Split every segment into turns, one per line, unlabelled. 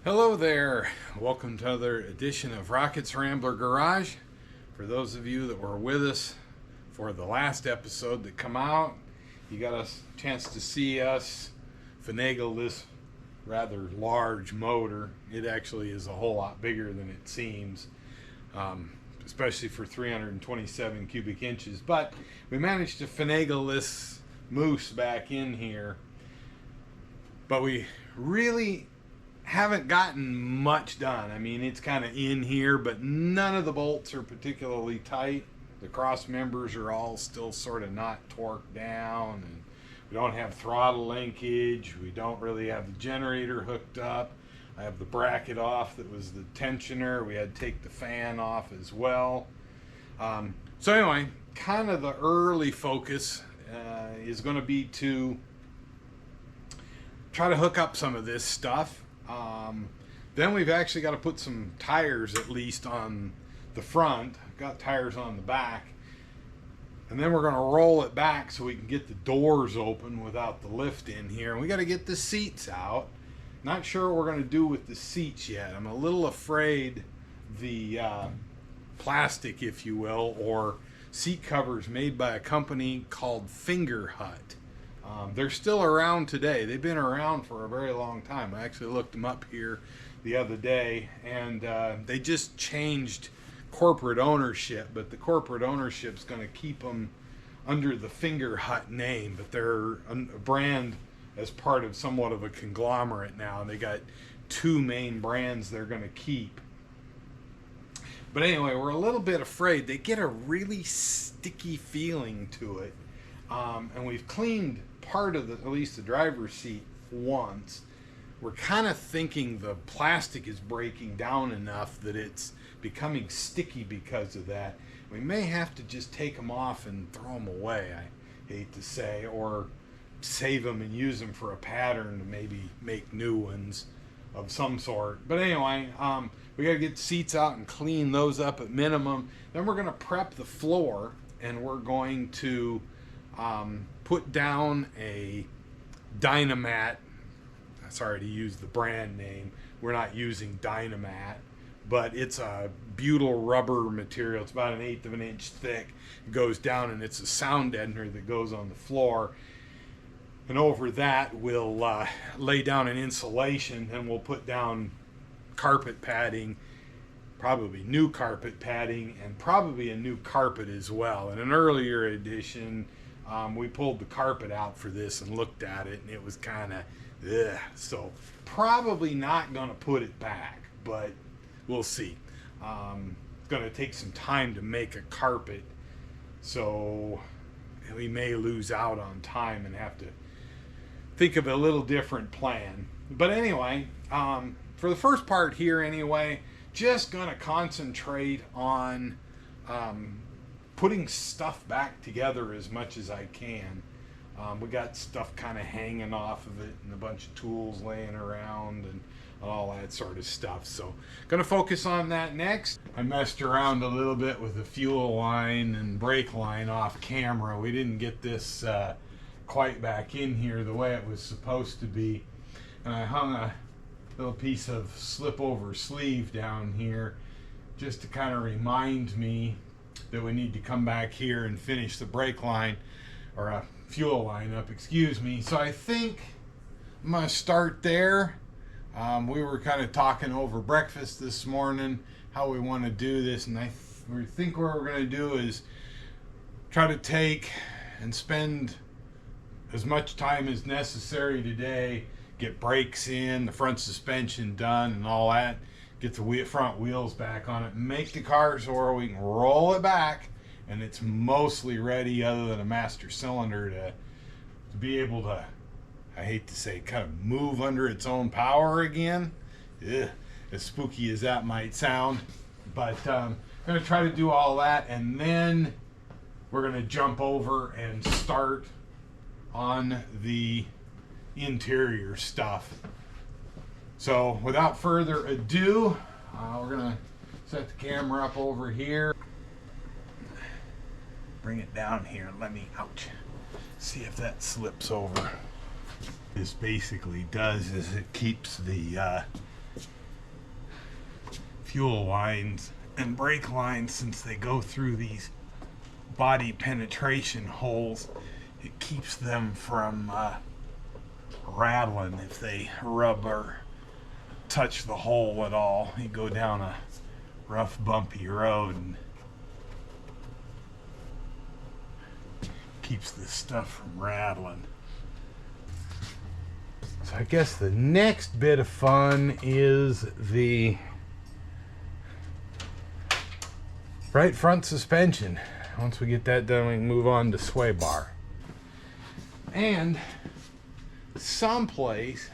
Hello there. Welcome to another edition of Rocket's Rambler Garage. For those of you that were with us for the last episode that come out, you got a chance to see us finagle this rather large motor. It actually is a whole lot bigger than it seems, especially for 327 cubic inches. But we managed to finagle this moose back in here. But we really haven't gotten much done. I mean, it's kind of in here, but none of the bolts are particularly tight. The cross members are all still sort of not torqued down, and we don't have throttle linkage. We don't really have the generator hooked up. I have the bracket off that was the tensioner. We had to take the fan off as well. So anyway, kind of the early focus is going to be to try to hook up some of this stuff. Then we've actually got to put some tires at least on the front. I've got tires on the back. And then we're going to roll it back so we can get the doors open without the lift in here. And we got to get the seats out. Not sure what we're going to do with the seats yet. I'm a little afraid the plastic, if you will, or seat covers made by a company called Finger Hut. They're still around today. They've been around for a very long time. I actually looked them up here the other day, and they just changed corporate ownership, but the corporate ownership's going to keep them under the Finger Hut name, but they're a brand as part of somewhat of a conglomerate now, and they got two main brands they're going to keep. But anyway, we're a little bit afraid. They get a really sticky feeling to it. And we've cleaned part of at least the driver's seat once. We're kind of thinking the plastic is breaking down enough that it's becoming sticky because of that. We may have to just take them off and throw them away, I hate to say, or save them and use them for a pattern to maybe make new ones of some sort. But anyway, we got to get the seats out and clean those up at minimum. Then we're going to prep the floor, and we're going to put down a Dynamat. Sorry to use the brand name. We're not using Dynamat, but it's a butyl rubber material. It's about 1/8 of an inch thick. It goes down, and it's a sound deadener that goes on the floor. And over that, we'll lay down an insulation, and we'll put down carpet padding, probably new carpet padding, and probably a new carpet as well. In an earlier edition, we pulled the carpet out for this and looked at it, and it was kind of so probably not going to put it back, but we'll see. It's going to take some time to make a carpet, so we may lose out on time and have to think of a little different plan. But anyway, for the first part here anyway, just going to concentrate on putting stuff back together as much as I can. We got stuff kind of hanging off of it and a bunch of tools laying around and all that sort of stuff. So going to focus on that next. I messed around a little bit with the fuel line and brake line off camera. We didn't get this quite back in here the way it was supposed to be. And I hung a little piece of slip over sleeve down here just to kind of remind me that we need to come back here and finish the brake line, or fuel line up, excuse me. So I think I'm going to start there. We were kind of talking over breakfast this morning how we want to do this, and we think what we're going to do is try to take and spend as much time as necessary today, get brakes in, the front suspension done and all that, get the front wheels back on it, make the car so where we can roll it back and it's mostly ready, other than a master cylinder, to be able to, I hate to say, kind of move under its own power again. Ugh, as spooky as that might sound. But I'm going to try to do all that, and then we're going to jump over and start on the interior stuff. So without further ado, we're going to set the camera up over here. Bring it down here and let me, ouch, see if that slips over. This basically does is it keeps the fuel lines and brake lines, since they go through these body penetration holes, it keeps them from rattling if they rub or touch the hole at all. You go down a rough, bumpy road and keeps this stuff from rattling. So I guess the next bit of fun is the right front suspension. Once we get that done, we can move on to sway bar. And someplace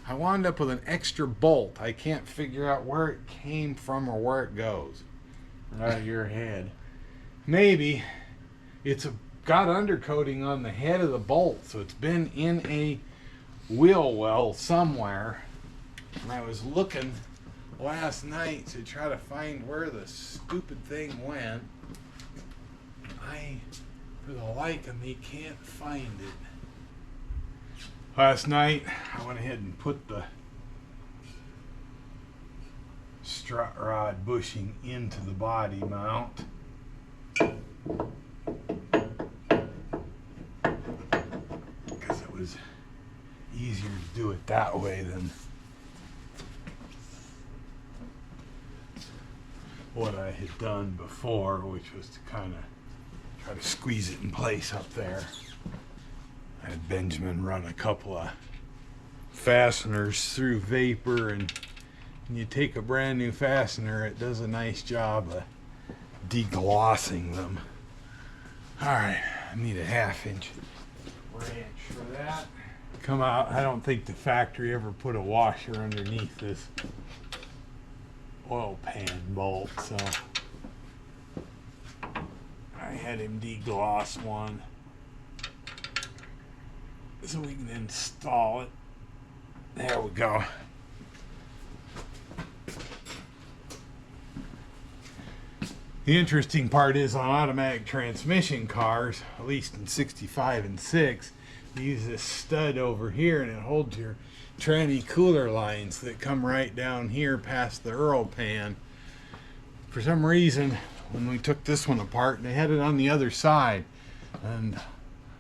I wound up with an extra bolt. I can't figure out where it came from or where it goes.
Out of your head.
Maybe it's got undercoating on the head of the bolt, so it's been in a wheel well somewhere. And I was looking last night to try to find where the stupid thing went. I, for the life of me, can't find it. Last night, I went ahead and put the strut rod bushing into the body mount. Because it was easier to do it that way than what I had done before, which was to kind of try to squeeze it in place up there. I had Benjamin run a couple of fasteners through vapor, and when you take a brand new fastener, it does a nice job of deglossing them. Alright, I need a 1/2 inch wrench for that. Come out, I don't think the factory ever put a washer underneath this oil pan bolt, so I had him degloss one so we can install it. There we go. The interesting part is, on automatic transmission cars, at least in 65 and 6, you use this stud over here and it holds your tranny cooler lines that come right down here past the Earl pan. For some reason, when we took this one apart, they had it on the other side, and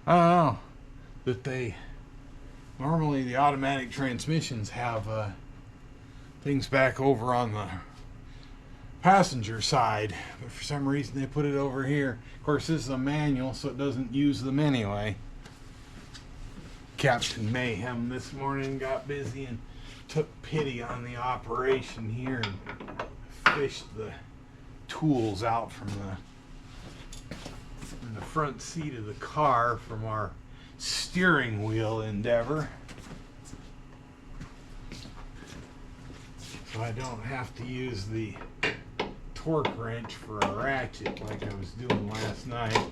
I don't know that they normally, the automatic transmissions have things back over on the passenger side, but for some reason they put it over here. Of course, this is a manual, so it doesn't use them anyway. Captain Mayhem this morning got busy and took pity on the operation here and fished the tools out from the front seat of the car from our steering wheel endeavor, so I don't have to use the torque wrench for a ratchet like I was doing last night,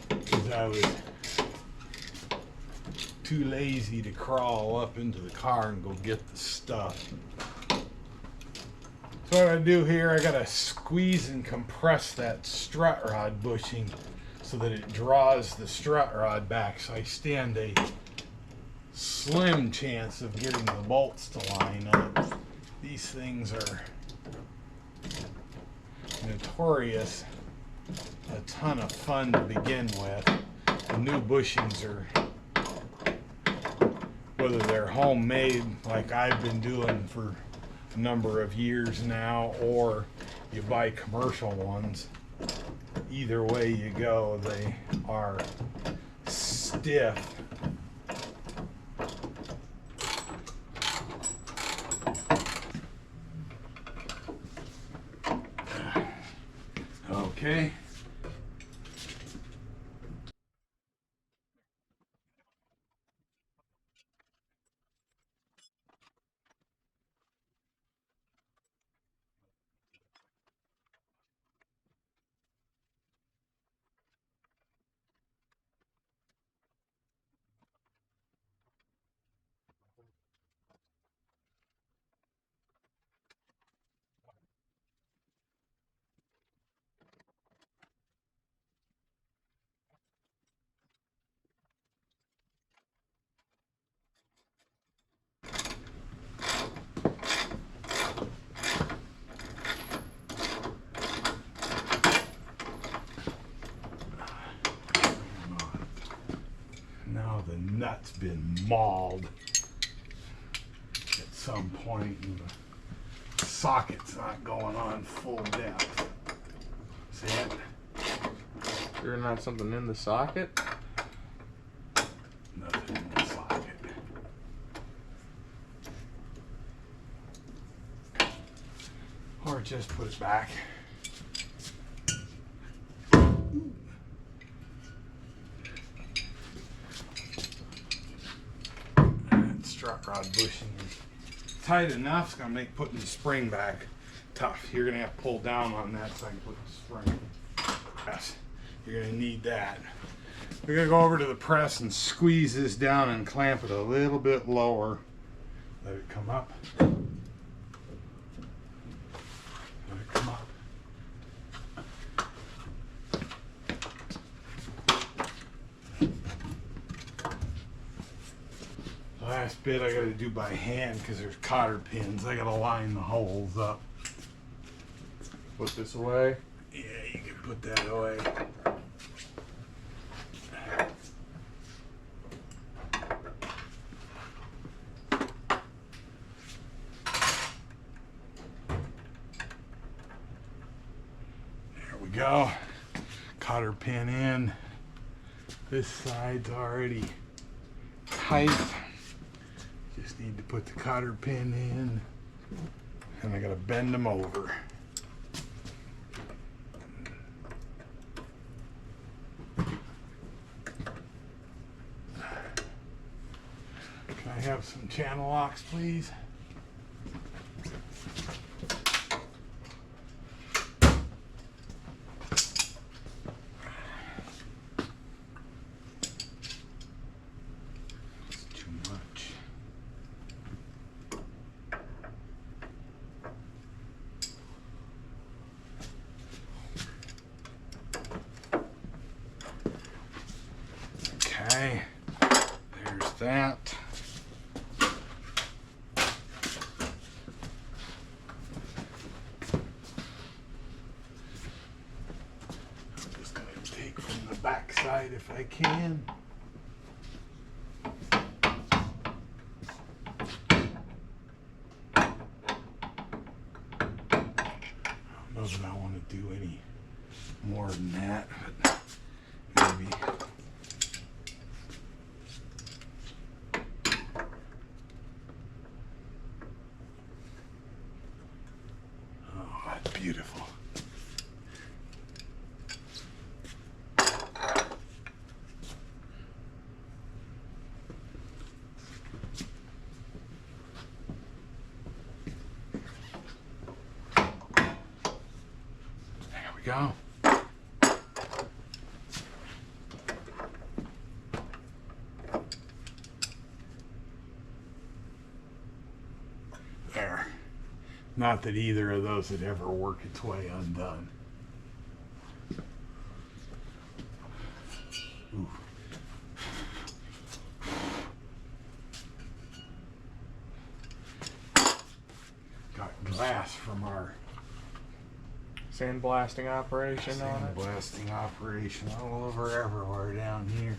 because I was too lazy to crawl up into the car and go get the stuff. So what I do here, I gotta squeeze and compress that strut rod bushing so that it draws the strut rod back, so I stand a slim chance of getting the bolts to line up. These things are notorious a ton of fun to begin with. The new bushings are, whether they're homemade like I've been doing for a number of years now, or you buy commercial ones, either way you go, they are stiff. Okay. been mauled at some point, and the socket's not going on full depth. See it?
Sure not something in the socket?
Nothing in the socket. Or just put it back. That strut rod bushing is tight enough. It's gonna make putting the spring back tough. You're gonna have to pull down on that so I can put the spring. Yes, you're gonna need that. We're gonna go over to the press and squeeze this down and clamp it a little bit lower. Let it come up. Let it come up. The last bit I gotta do by hand because there's cotter pins. I gotta line the holes up.
Put this away.
Yeah, you can put that away. There we go. Cotter pin in. This side's already tight. Just need to put the cotter pin in. And I gotta bend them over. Can I have some channel locks, please? It's too much. Okay, there's that. Backside if I can. I don't know that I want to do any more than that, but maybe. Oh, that's beautiful. Go. There. Not that either of those would ever work its way undone. Ooh. Got glass from our
Sandblasting operation on it.
Sandblasting operation all over everywhere down here.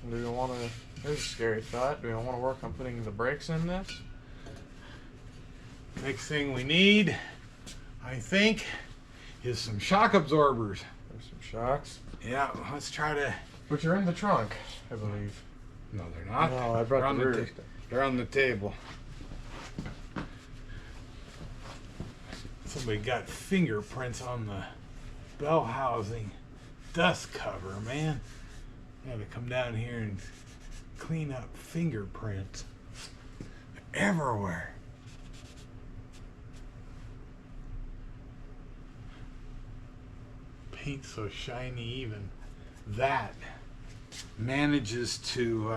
Do we want to? Here's a scary thought. Do we want to work on putting the brakes in this?
Next thing we need, I think, is some shock absorbers.
There's some shocks.
Yeah, let's try to.
Which are in the trunk, I believe.
No, they're not.
No, I brought the rear.
They're on the table. Somebody got fingerprints on the bell housing dust cover, man. I had to come down here and clean up fingerprints everywhere. Paint so shiny, even that manages to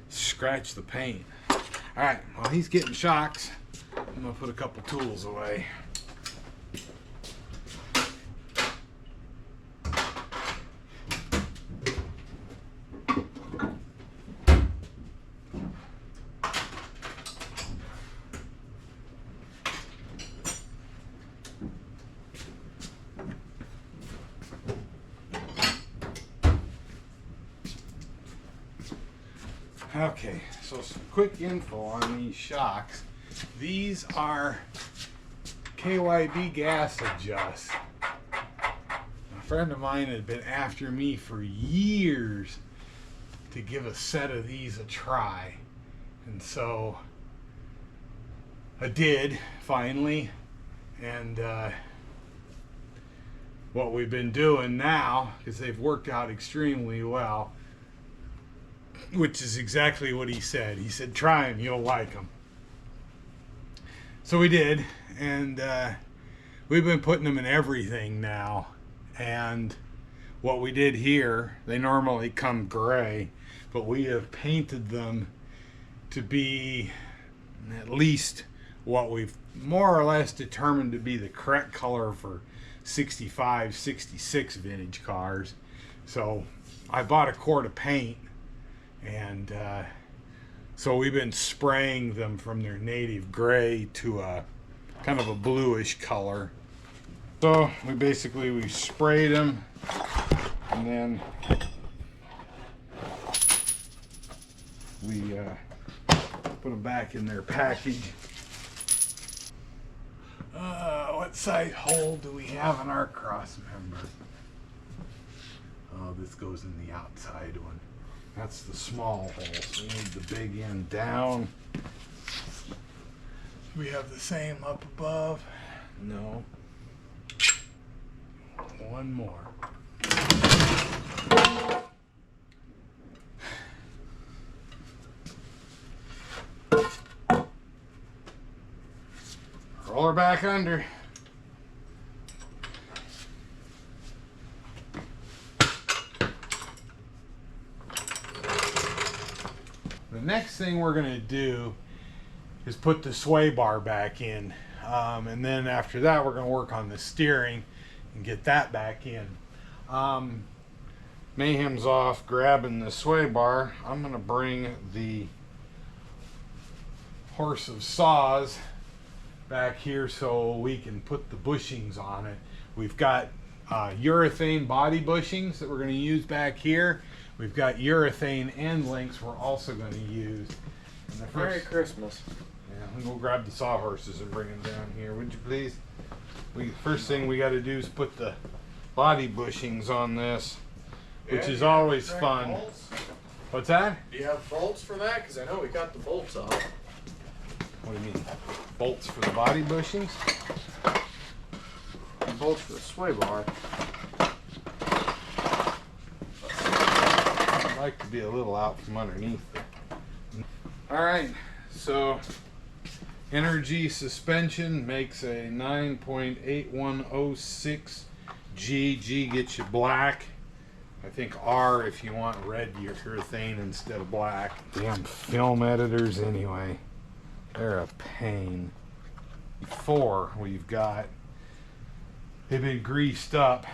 scratch the paint. All right, while he's getting shocks, I'm gonna put a couple tools away. Okay, so some quick info on these shocks. These are KYB gas adjust. A friend of mine had been after me for years to give a set of these a try. And so I did finally. And what we've been doing now, because they've worked out extremely well, which is exactly what he said. He said, try them, you'll like them. So we did, and we've been putting them in everything now. And what we did here, they normally come gray, but we have painted them to be at least what we've more or less determined to be the correct color for 65, 66 vintage cars. So I bought a quart of paint, and so we've been spraying them from their native gray to a kind of a bluish color. So we sprayed them, and then we put them back in their package. What size hole do we have in our cross member? Oh, this goes in the outside one. That's the small hole, so we need the big end down. We have the same up above. No. One more. Roll her back under. The next thing we're going to do is put the sway bar back in. And then after that, we're going to work on the steering and get that back in. Mayhem's off grabbing the sway bar. I'm going to bring the horse of saws back here so we can put the bushings on it. We've got urethane body bushings that we're going to use back here. We've got urethane end links we're also going to use. And the
Merry Christmas.
Yeah, we'll grab the sawhorses and bring them down here, would you please? First thing we got to do is put the body bushings on this, which is always fun.
Bolts?
What's that?
Do you have bolts for that? Because I know we got the bolts off.
What do you mean? Bolts for the body bushings?
Bolts for the sway bar.
I'd like to be a little out from underneath. Alright, so Energy Suspension makes a 9.8106 G. G gets you black. I think R if you want red urethane instead of black. Damn film editors anyway. They're a pain. Before they've been greased up.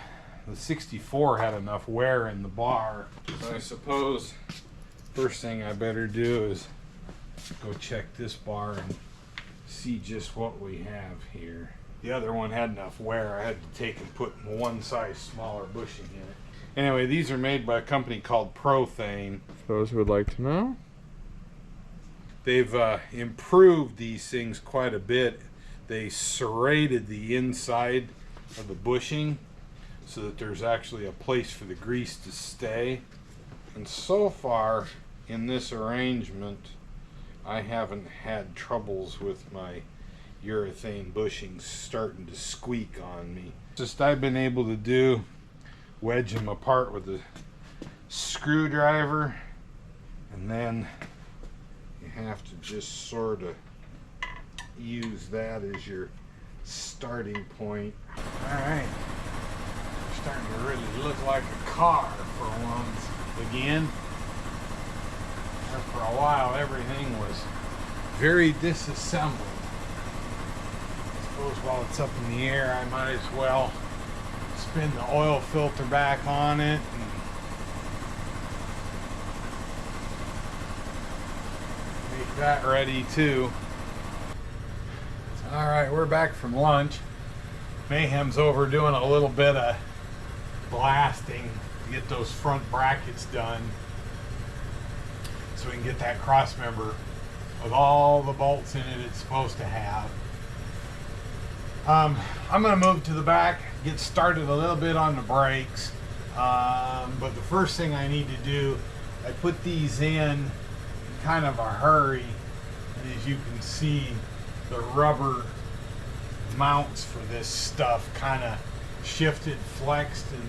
The 64 had enough wear in the bar. So I suppose first thing I better do is go check this bar and see just what we have here. The other one had enough wear. I had to take and put one size smaller bushing in it. Anyway, these are made by a company called Prothane.
For those who would like to know.
They've improved these things quite a bit. They serrated the inside of the bushing so that there's actually a place for the grease to stay. And so far in this arrangement, I haven't had troubles with my urethane bushings starting to squeak on me. Just I've been able to do wedge them apart with a screwdriver, and then you have to just sort of use that as your starting point. Alright, starting to really look like a car for once again. For a while everything was very disassembled. I suppose while it's up in the air I might as well spin the oil filter back on it and make that ready too. Alright, we're back from lunch. Mayhem's over doing a little bit of blasting to get those front brackets done. so we can get that cross member with all the bolts in it it's supposed to have. I'm going to move to the back, get started a little bit on the brakes. But the first thing I need to do, I put these in kind of a hurry. And as you can see, the rubber mounts for this stuff kind of shifted, flexed, and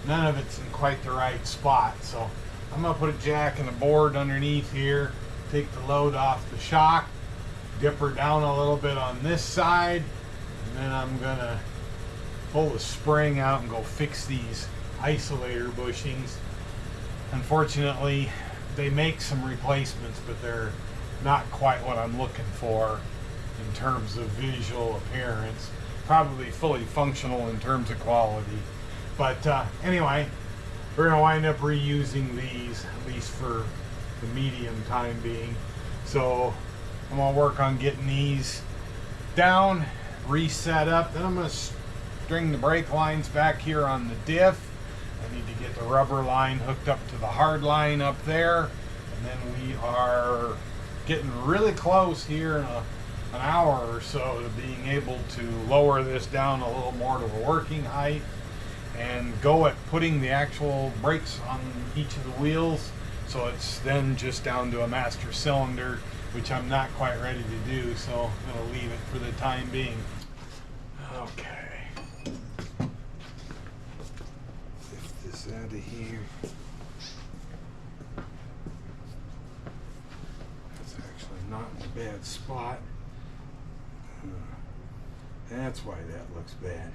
none of it's in quite the right spot. So I'm going to put a jack and a board underneath here, take the load off the shock, dip her down a little bit on this side, and then I'm going to pull the spring out and go fix these isolator bushings. Unfortunately, they make some replacements, but they're not quite what I'm looking for in terms of visual appearance. Probably fully functional in terms of quality. But anyway, we're going to wind up reusing these, at least for the medium time being. So I'm going to work on getting these down, reset up. Then I'm going to string the brake lines back here on the diff. I need to get the rubber line hooked up to the hard line up there. And then we are getting really close here in an hour or so to being able to lower this down a little more to a working height and go at putting the actual brakes on each of the wheels, so it's then just down to a master cylinder, which I'm not quite ready to do, so I'm going to leave it for the time being. Okay, lift this out of here. That's actually not in a bad spot. That's why that looks bad.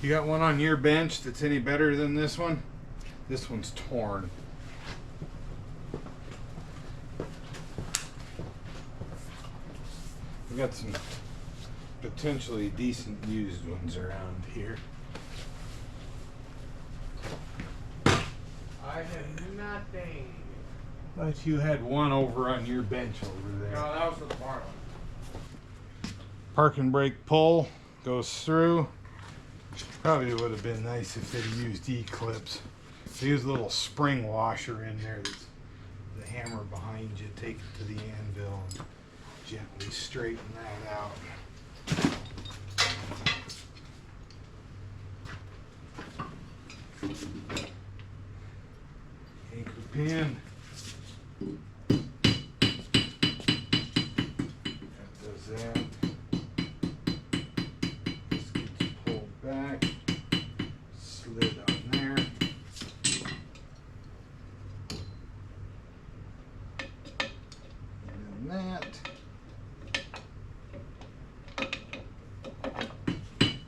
You got one on your bench that's any better than this one? This one's torn. We got some potentially decent used ones around here.
I have nothing.
But you had one over on your bench over there.
No, that was for the barn.
Parking brake pull goes through. Probably would have been nice if they'd used E-clips. There's a little spring washer in there that's the hammer behind you. Take it to the anvil and gently straighten that out. Anchor pin. That does that. This gets pulled back. Slid on there. And then that.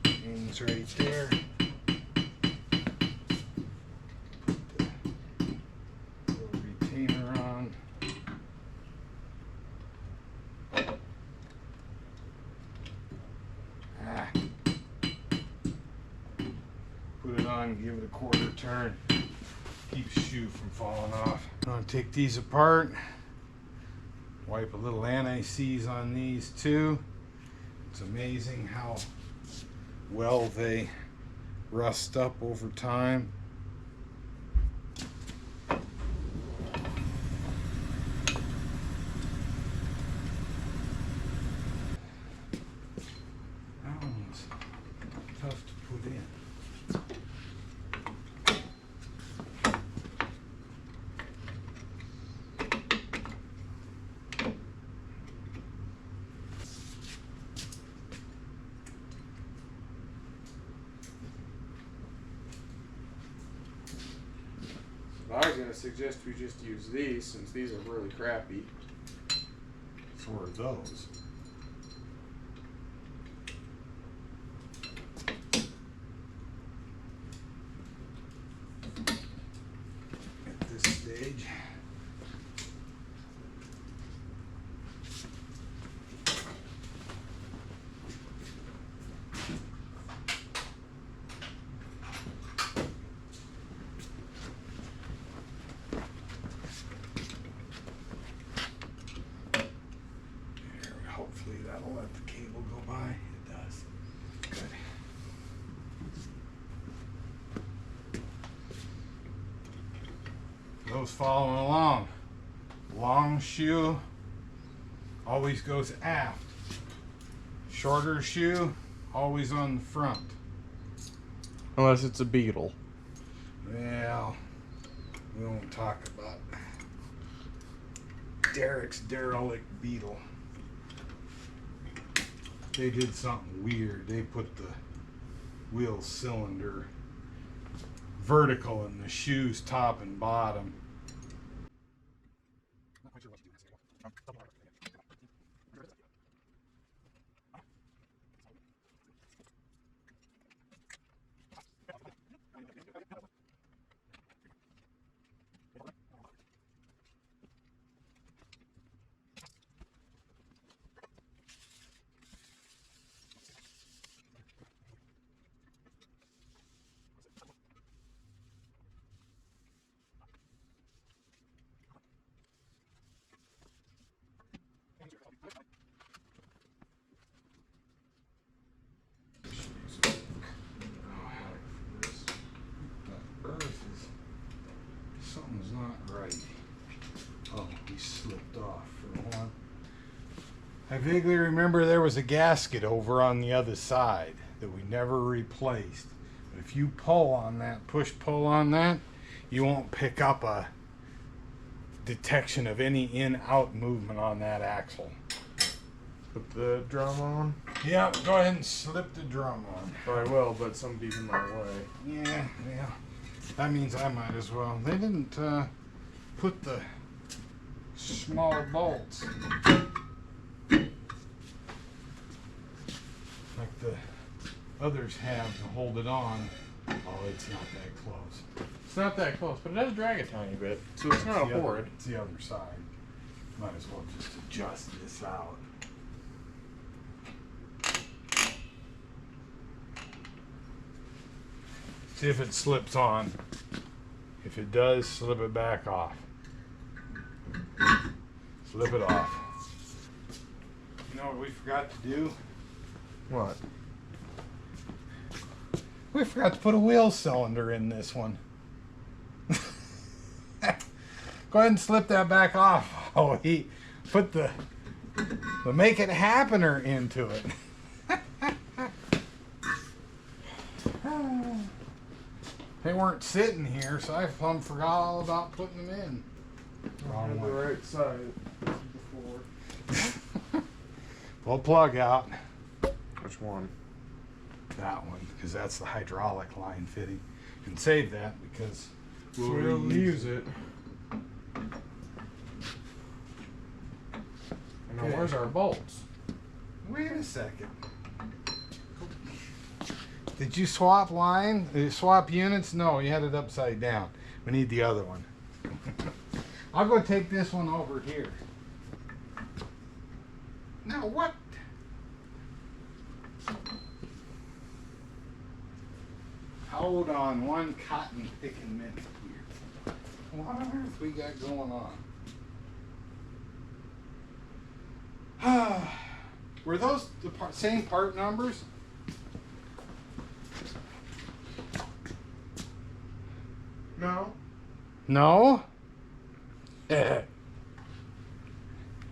Hangs right there. Put it on, give it a quarter turn. Keeps the shoe from falling off. I'm going to take these apart. Wipe a little anti-seize on these too. It's amazing how well they rust up over time. That one's tough to put in.
I was going to suggest we just use these since these are really crappy.
So are those. At this stage. Hopefully that'll let the cable go by. It does. Good. those following along. Long shoe always goes aft. Shorter shoe always on the front.
Unless it's a beetle.
Well, we won't talk about Derek's derelict beetle. They did something weird. They put the wheel cylinder vertical in the shoe's top and bottom. Something's not right. Oh, he slipped off for one. I vaguely remember there was a gasket over on the other side that we never replaced. But if you pull on that, pull on that, you won't pick up a detection of any in-out movement on that axle.
Put the drum on?
Yeah, go ahead and slip the drum on.
Oh, I will, but some be in my way.
Yeah. That means I might as well. They didn't put the small bolts like the others have to hold it on. Oh, it's not that close.
It's not that close, but it does drag a tiny bit, so it's not a horrid.
It's the other side. Might as well just adjust this out. See if it slips on. If it does, slip it back off. Slip it off. You know what we forgot to do?
What?
We forgot to put a wheel cylinder in this one. Go ahead and slip that back off. Oh, he put the make it happener into it. They weren't sitting here, so I plumb forgot all about putting them in.
On the right side before.
Pull plug out.
Which one?
That one, because that's the hydraulic line fitting. And save that because
we'll use it. And now where's our bolts?
Wait a second. Did you swap line? Did you swap units? No, you had it upside down. We need the other one. I'll go take this one over here. Now what? Hold on one cotton picking minute here. What on earth we got going on? Were those the same part numbers?
No.
No?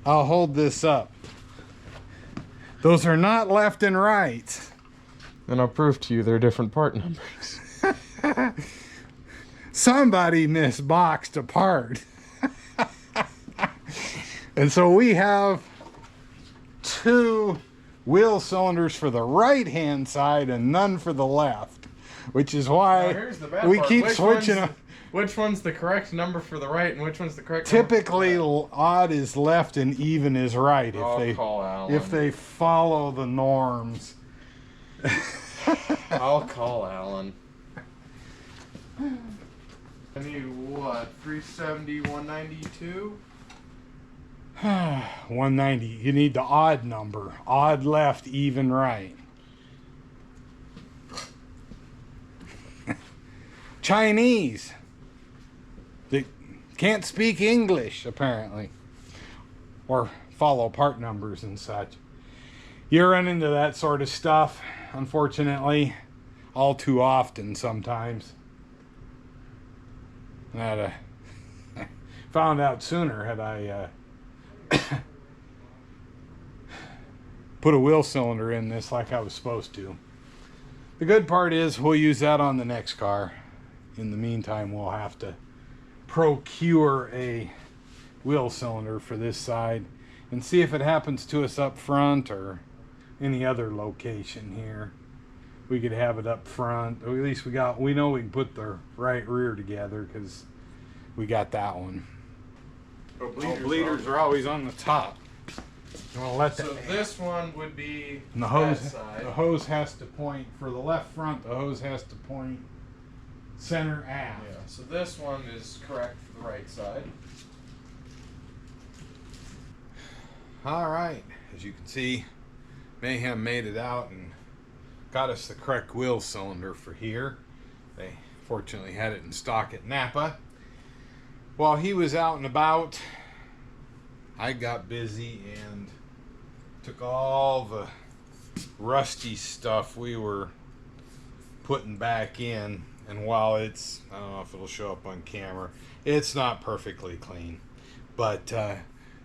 I'll hold this up. Those are not left and right.
And I'll prove to you they're different part numbers.
Somebody misboxed a part. And so we have 2 wheel cylinders for the right hand side and none for the left, which is why we keep switching them.
Which one's the correct number for the right and which one's the correct
Typically
number for the left?
odd is left and even is right
if
they follow the norms.
I'll call Alan. I need what? 370, 192?
190. You need the odd number. Odd left, even right. Chinese. They can't speak English, apparently. Or follow part numbers and such. You run into that sort of stuff, unfortunately, all too often sometimes. That found out sooner had I put a wheel cylinder in this like I was supposed to. The good part is we'll use that on the next car. In the meantime, we'll have to procure a wheel cylinder for this side and see if it happens to us up front or any other location here. We could have it up front. Or at least we know we can put the right rear together because we got that one.
Oh,
Bleeders are always on the top. You want to let
So this one would be
and the hose has to point for the left front. The hose has to point center aft.
Yeah. So this one is correct for the right side.
All right, as you can see, Mayhem made it out and got us the correct wheel cylinder for here. They fortunately had it in stock at Napa. While he was out and about, I got busy and took all the rusty stuff we were putting back in, and while it's, I don't know if it'll show up on camera, it's not perfectly clean, but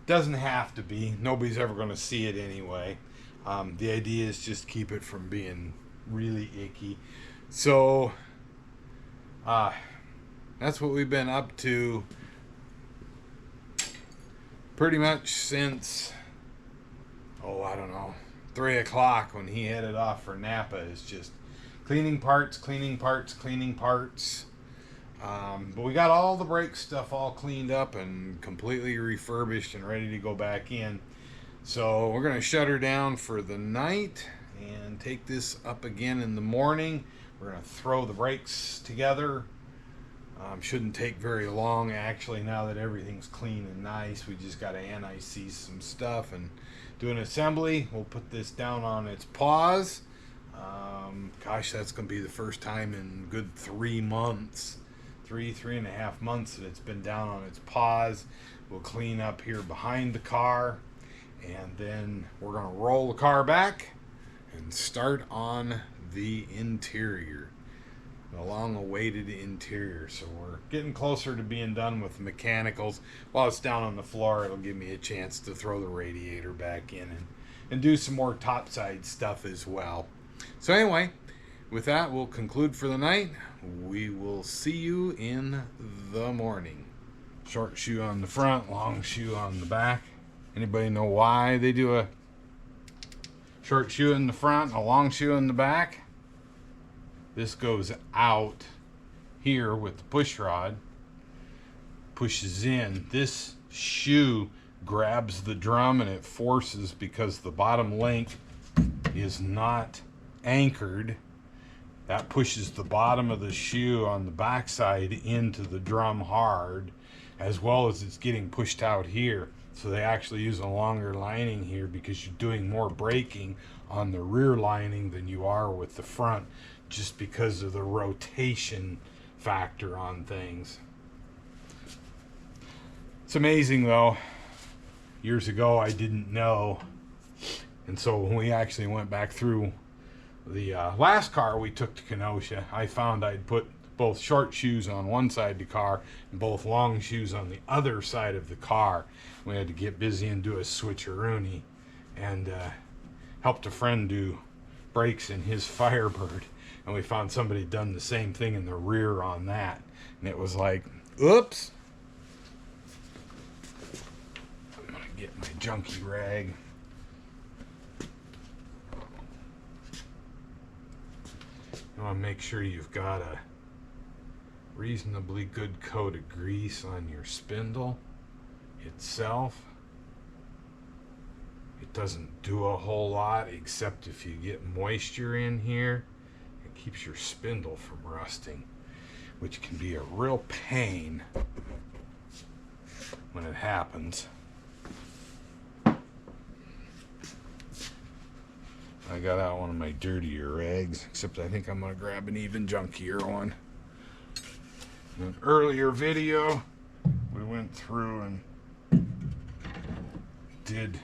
doesn't have to be. Nobody's ever going to see it anyway. The idea is just keep it from being really icky. So that's what we've been up to pretty much since, I don't know, 3 o'clock when he headed off for Napa. Is just cleaning parts. But we got all the brake stuff all cleaned up and completely refurbished and ready to go back in. So we're going to shut her down for the night and take this up again in the morning. We're going to throw the brakes together. Shouldn't take very long, actually, now that everything's clean and nice. We just got to anti-seize some stuff and do an assembly. We'll put this down on its paws. Gosh, that's going to be the first time in good 3 months. 3.5 months that it's been down on its paws. We'll clean up here behind the car, and then we're going to roll the car back and start on the interior, the long-awaited interior. So we're getting closer to being done with the mechanicals. While it's down on the floor, it'll give me a chance to throw the radiator back in and do some more topside stuff as well. So anyway, with that, we'll conclude for the night. We will see you in the morning. Short shoe on the front, long shoe on the back. Anybody know why they do a short shoe in the front and a long shoe in the back? This goes out here with the push rod, pushes in. This shoe grabs the drum and it forces, because the bottom link is not anchored, that pushes the bottom of the shoe on the backside into the drum hard, as well as it's getting pushed out here. So they actually use a longer lining here because you're doing more braking on the rear lining than you are with the front, just because of the rotation factor on things. It's amazing though. Years ago I didn't know, and so when we actually went back through the last car we took to Kenosha, I found I'd put both short shoes on one side of the car and both long shoes on the other side of the car. We had to get busy and do a switcheroony, and helped a friend do brakes in his Firebird, and we found somebody done the same thing in the rear on that, and it was like, oops. I'm gonna get my junkie rag. You want to make sure you've got a reasonably good coat of grease on your spindle itself. It doesn't do a whole lot, except if you get moisture in here, it keeps your spindle from rusting, which can be a real pain when it happens. I got out one of my dirtier rags, except I think I'm going to grab an even junkier one. In an earlier video, we went through and did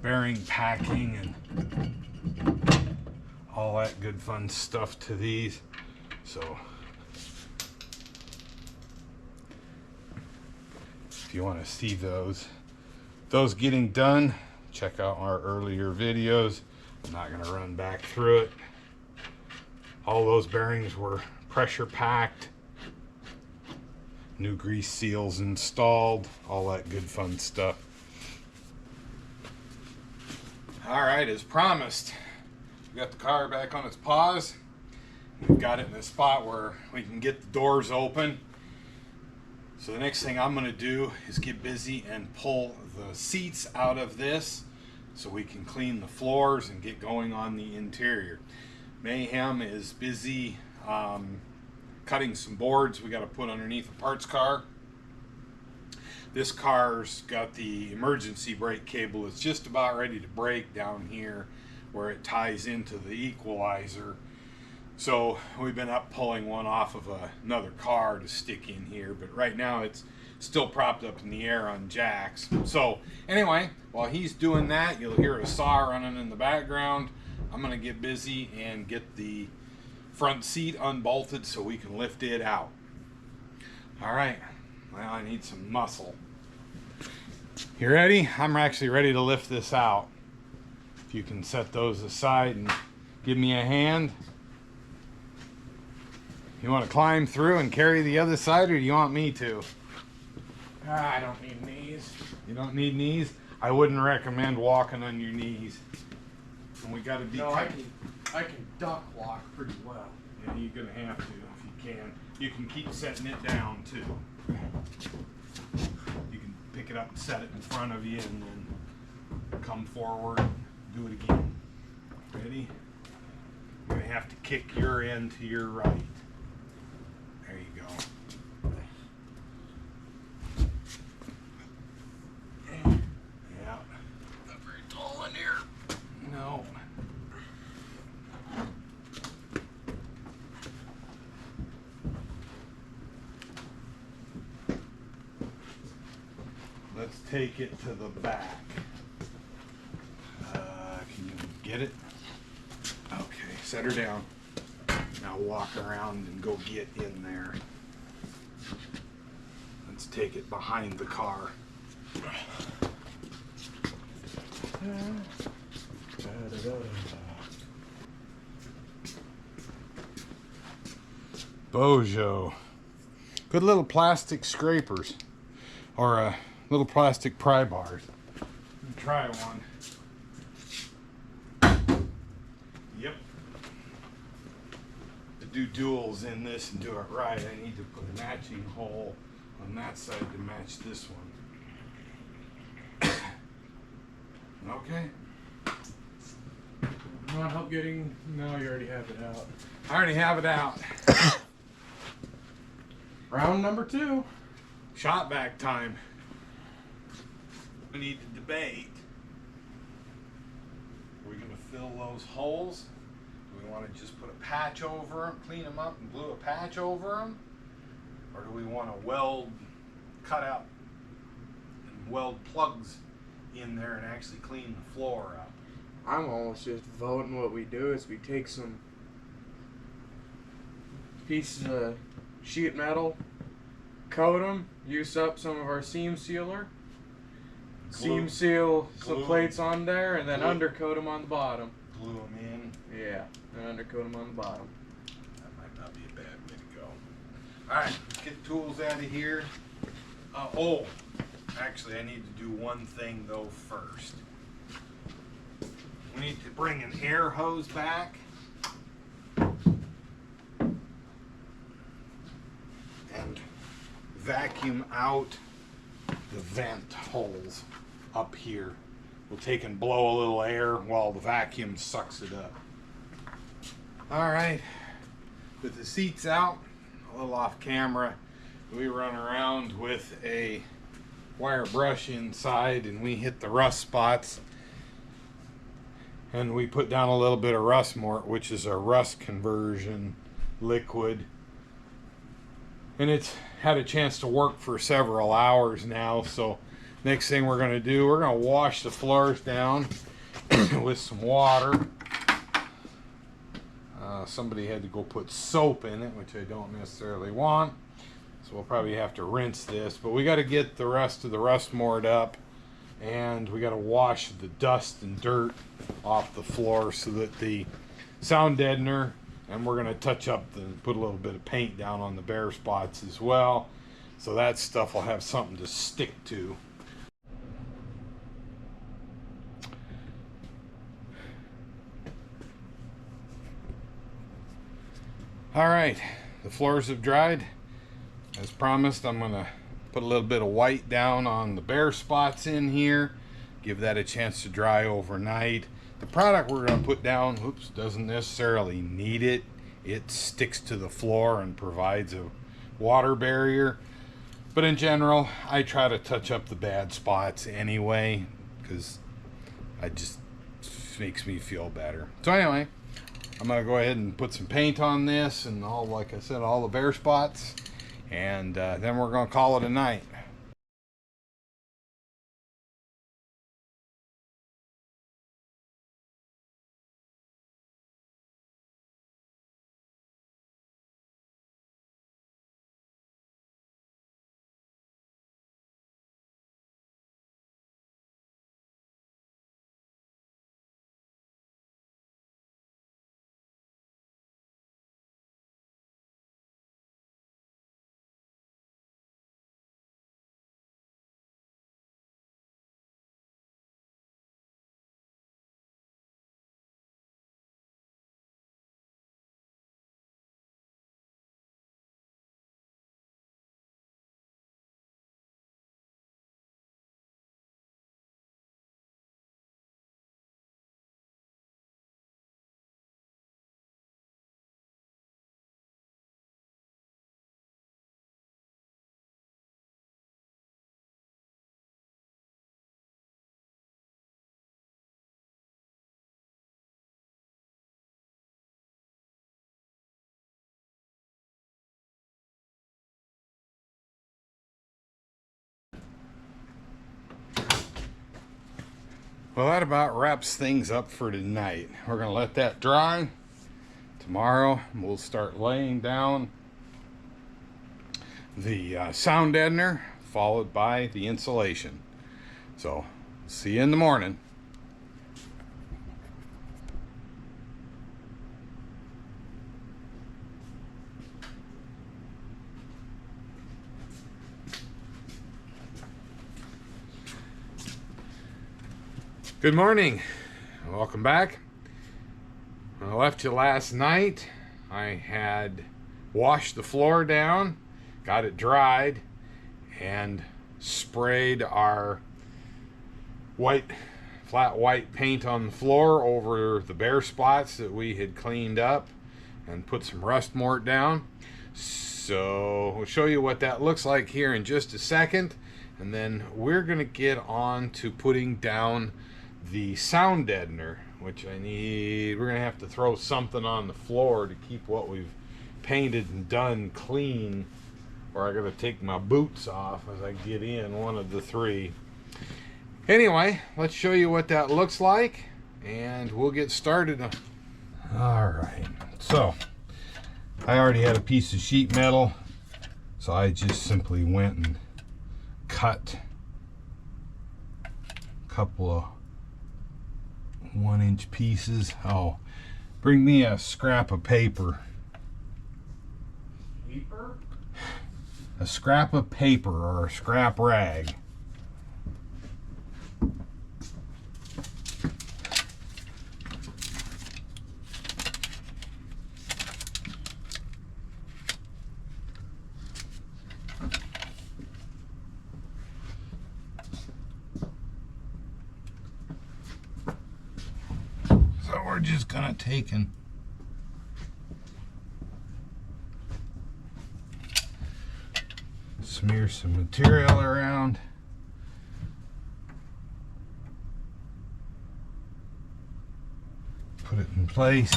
bearing packing and all that good fun stuff to these. So if you want to see those getting done, check out our earlier videos. I'm not going to run back through it. All those bearings were pressure packed, new grease seals installed, all that good fun stuff. All right, as promised, we got the car back on its paws. We've got it in a spot where we can get the doors open. So the next thing I'm going to do is get busy and pull the seats out of this so we can clean the floors and get going on the interior. Mayhem is busy cutting some boards we got to put underneath the parts car. This car's got the emergency brake cable. It's just about ready to break down here where it ties into the equalizer. So we've been up pulling one off of another car to stick in here, but right now it's still propped up in the air on jacks. So anyway, while he's doing that, you'll hear a saw running in the background. I'm gonna get busy and get the front seat unbolted so we can lift it out. All right, well, I need some muscle. You ready? I'm actually ready to lift this out. If you can set those aside and give me a hand. You want to climb through and carry the other side, or do you want me to?
I don't need knees.
You don't need knees? I wouldn't recommend walking on your knees. And we got to be.
No, I can duck walk pretty well.
Yeah, you're gonna have to if you can. You can keep setting it down too. You can pick it up and set it in front of you, and then come forward and do it again. Ready? You're gonna have to kick your end to your right. There you go. Yeah. Not very tall in here. No. Let's take it to the back. Can you get it? Okay, set her down. Now walk around and go get in there. Let's take it behind the car. Bojo. Good little plastic scrapers. Or little plastic pry bars. Try one. Yep. To do duals in this and do it right, I need to put a matching hole on that side to match this one. Okay.
Want help getting? No, you already have it out.
I already have it out.
Round number 2.
Shot back time. We need to debate. Are we going to fill those holes? Do we want to just put a patch over them, clean them up and glue a patch over them? Or do we want to weld, cut out and weld plugs in there and actually clean the floor up?
I'm almost just voting what we do is we take some pieces of sheet metal, coat them, use up some of our seam sealer, seam seal some plates on there, and then undercoat them on the bottom.
Glue them in.
Yeah, and undercoat them on the bottom.
That might not be a bad way to go. Alright, let's get tools out of here. Actually I need to do one thing though first. We need to bring an air hose back. And vacuum out the vent holes up here. We'll take and blow a little air while the vacuum sucks it up. Alright, with the seats out, a little off camera, we run around with a wire brush inside and we hit the rust spots. And we put down a little bit of rust mort, which is a rust conversion liquid. And it's had a chance to work for several hours now, so next thing we're going to do, we're going to wash the floors down with some water. Somebody had to go put soap in it, which I don't necessarily want. So we'll probably have to rinse this, but we got to get the rest of the rust moored up, and we got to wash the dust and dirt off the floor so that the sound deadener, and we're going to touch up put a little bit of paint down on the bare spots as well, so that stuff will have something to stick to. All right, the floors have dried. As promised, I'm going to put a little bit of white down on the bare spots in here, give that a chance to dry overnight. The product we're going to put down, doesn't necessarily need it. It sticks to the floor and provides a water barrier. But in general, I try to touch up the bad spots anyway, because it makes me feel better. So anyway, I'm going to go ahead and put some paint on this and all, like I said, all the bare spots. And then we're going to call it a night. Well, that about wraps things up for tonight. We're going to let that dry. Tomorrow, we'll start laying down the sound deadener, followed by the insulation. So, see you in the morning. Good morning. Welcome back. When I left you last night, I had washed the floor down, got it dried, and sprayed our flat white paint on the floor over the bare spots that we had cleaned up and put some rust mort down. So we'll show you what that looks like here in just a second, and then we're going to get on to putting down the sound deadener, which we're going to have to throw something on the floor to keep what we've painted and done clean, or I got to take my boots off as I get in, one of the three. Anyway, let's show you what that looks like, and we'll get started. All right, so I already had a piece of sheet metal, so I just simply went and cut a couple of 1-inch pieces. Oh, bring me a scrap of paper.
Paper?
A scrap of paper or a scrap rag. So we're just gonna take and smear some material around. Put it in place.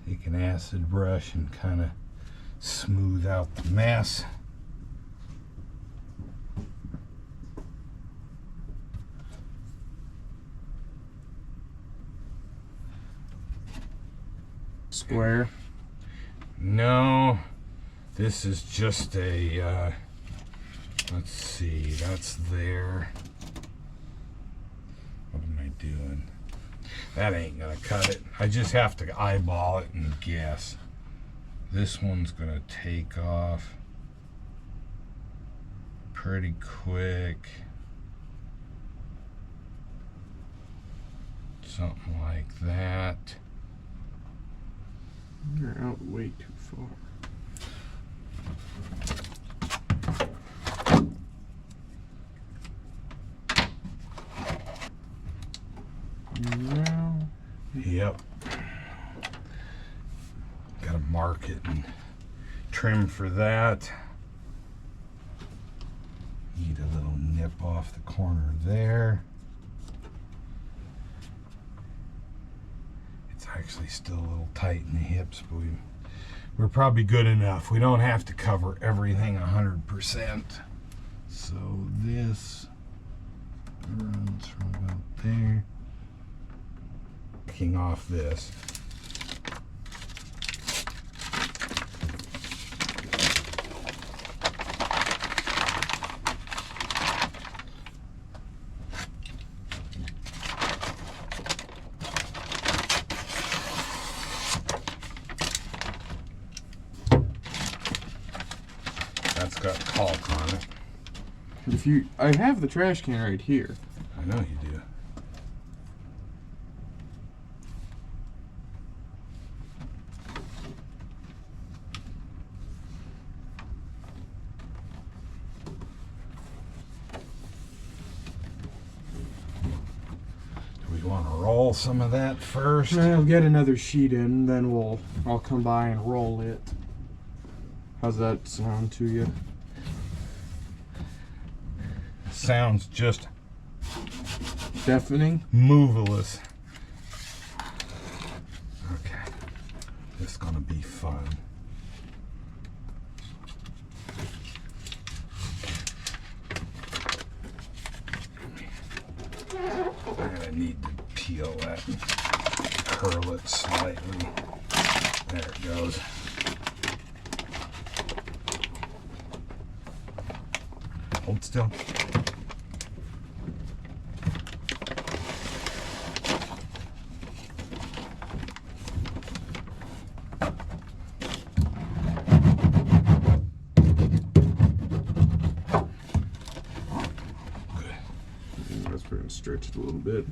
Take an acid brush and kind of smooth out the mess.
Square.
No, this is just a, let's see, that's there. What am I doing? That ain't gonna cut it. I just have to eyeball it and guess. This one's gonna take off pretty quick. Something like that.
You're out way too far. Now.
Yep. Gotta mark it and trim for that. Need a little nip off the corner there. It's actually still a little tight in the hips, but we're probably good enough. We don't have to cover everything 100%. So this runs from about there. Taking off this. That's got caulk on it.
I have the trash can right here.
I know you do. Do we want to roll some of that first?
I'll get another sheet in, then I'll come by and roll it. How's that sound to you?
Sounds just
Deafening?
moveless. Okay. This is gonna be fun. I'm gonna need to peel that and curl it slightly. There it goes. Hold still.
Stretch it a little bit.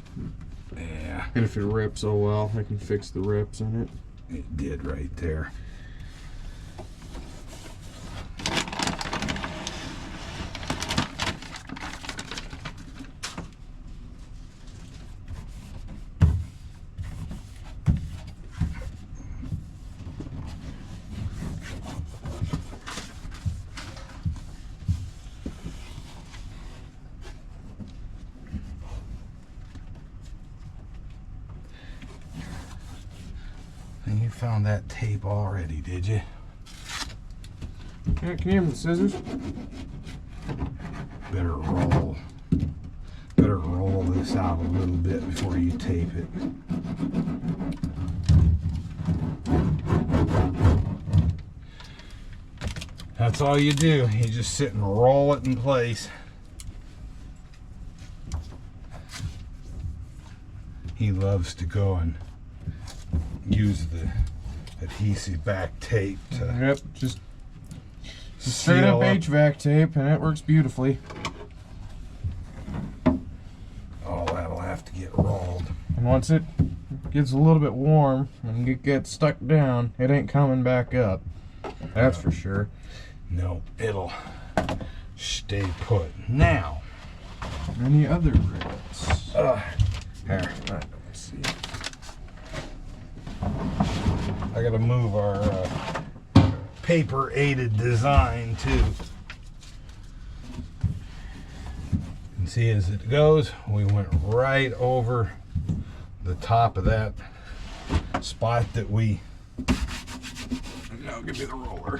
Yeah.
And if it rips, oh well, I can fix the rips in it.
It did right there. And you found that tape already, did you?
Yeah, can you have the scissors?
Better roll this out a little bit before you tape it. That's all you do. You just sit and roll it in place. He loves to go and use the adhesive back tape to
Yep, just straight up HVAC tape, and it works beautifully.
Oh, that'll have to get rolled.
And once it gets a little bit warm and it gets stuck down, it ain't coming back up. That's for sure.
No, it'll stay put. Now,
Any other rivets?
here,
Let's see.
I gotta move our paper aided design too. And see, as it goes, we went right over the top of that spot that we. Now give me the roller.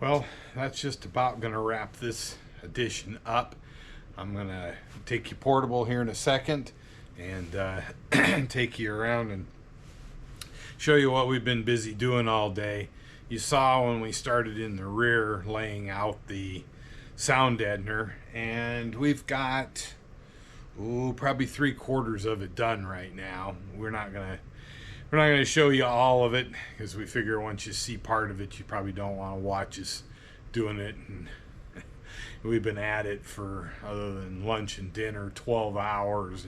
Well, that's just about going to wrap this edition up. I'm going to take you portable here in a second and take you around and show you what we've been busy doing all day. You saw when we started in the rear laying out the sound deadener, and we've got probably 3/4 of it done right now. We're not gonna show you all of it because we figure once you see part of it, you probably don't want to watch us doing it. And we've been at it for, other than lunch and dinner, 12 hours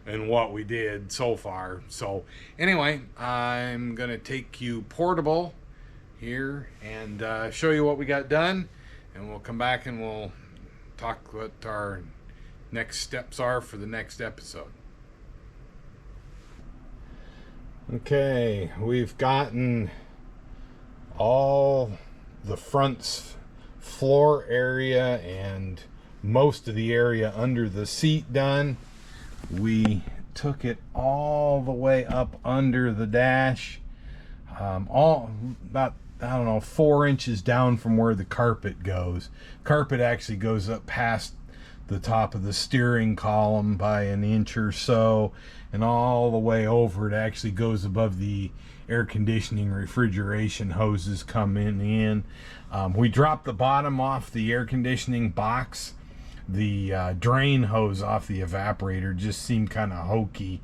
and what we did so far. So anyway, I'm gonna take you portable here and show you what we got done, and we'll come back and we'll talk what our next steps are for the next episode. Okay, we've gotten all the front's floor area and most of the area under the seat done. We took it all the way up under the dash, all about, I don't know, 4 inches down from where the carpet goes. Carpet actually goes up past the top of the steering column by an inch or so, and all the way over. It actually goes above the air conditioning refrigeration hoses coming in. We dropped the bottom off the air conditioning box. The drain hose off the evaporator just seemed kind of hokey,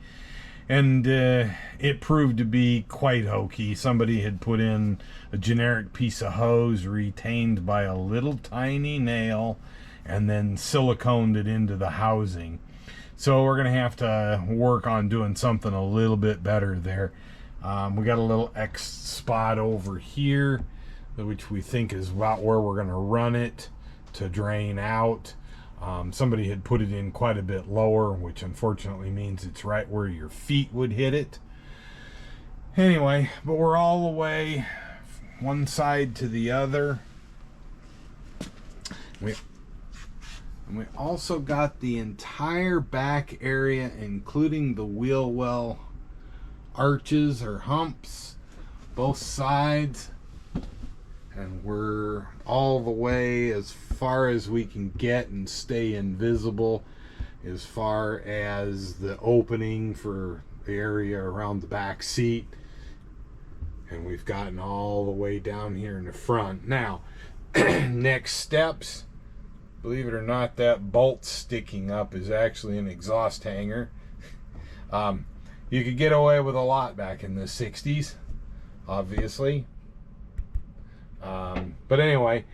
and it proved to be quite hokey. Somebody had put in a generic piece of hose retained by a little tiny nail and then siliconed it into the housing. So we're gonna have to work on doing something a little bit better there. We got a little X spot over here, which we think is about where we're gonna run it to drain out. Somebody had put it in quite a bit lower, which unfortunately means it's right where your feet would hit it. Anyway, but we're all the way one side to the other. We also got the entire back area, including the wheel well arches or humps, both sides, and we're all the way as far as we can get and stay invisible as far as the opening for the area around the back seat, and we've gotten all the way down here in the front. Now next steps, believe it or not, that bolt sticking up is actually an exhaust hanger. You could get away with a lot back in the 60s, obviously. But anyway,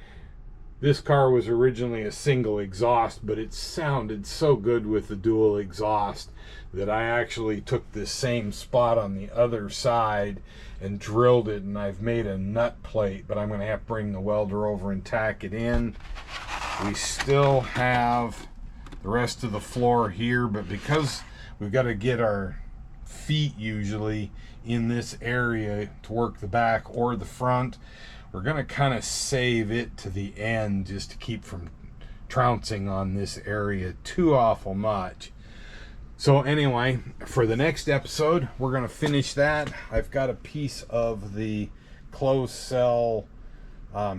this car was originally a single exhaust, but it sounded so good with the dual exhaust that I actually took this same spot on the other side and drilled it, and I've made a nut plate, but I'm going to have to bring the welder over and tack it in. We still have the rest of the floor here, but because we've got to get our feet usually in this area to work the back or the front, we're going to kind of save it to the end just to keep from trouncing on this area too awful much. So anyway, for the next episode, we're going to finish that. I've got a piece of the closed cell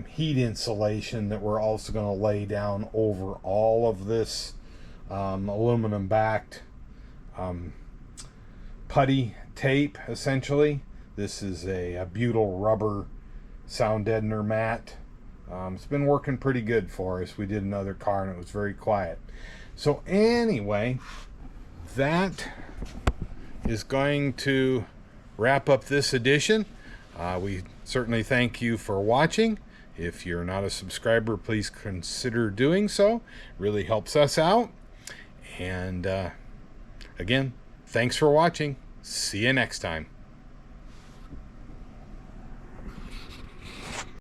heat insulation that we're also going to lay down over all of this aluminum backed putty tape, essentially. This is a butyl rubber sound deadener mat. It's been working pretty good for us. We did another car and it was very quiet. So anyway, that is going to wrap up this edition. We certainly thank you for watching. If you're not a subscriber, please consider doing so. It really helps us out. And again, thanks for watching. See you next time.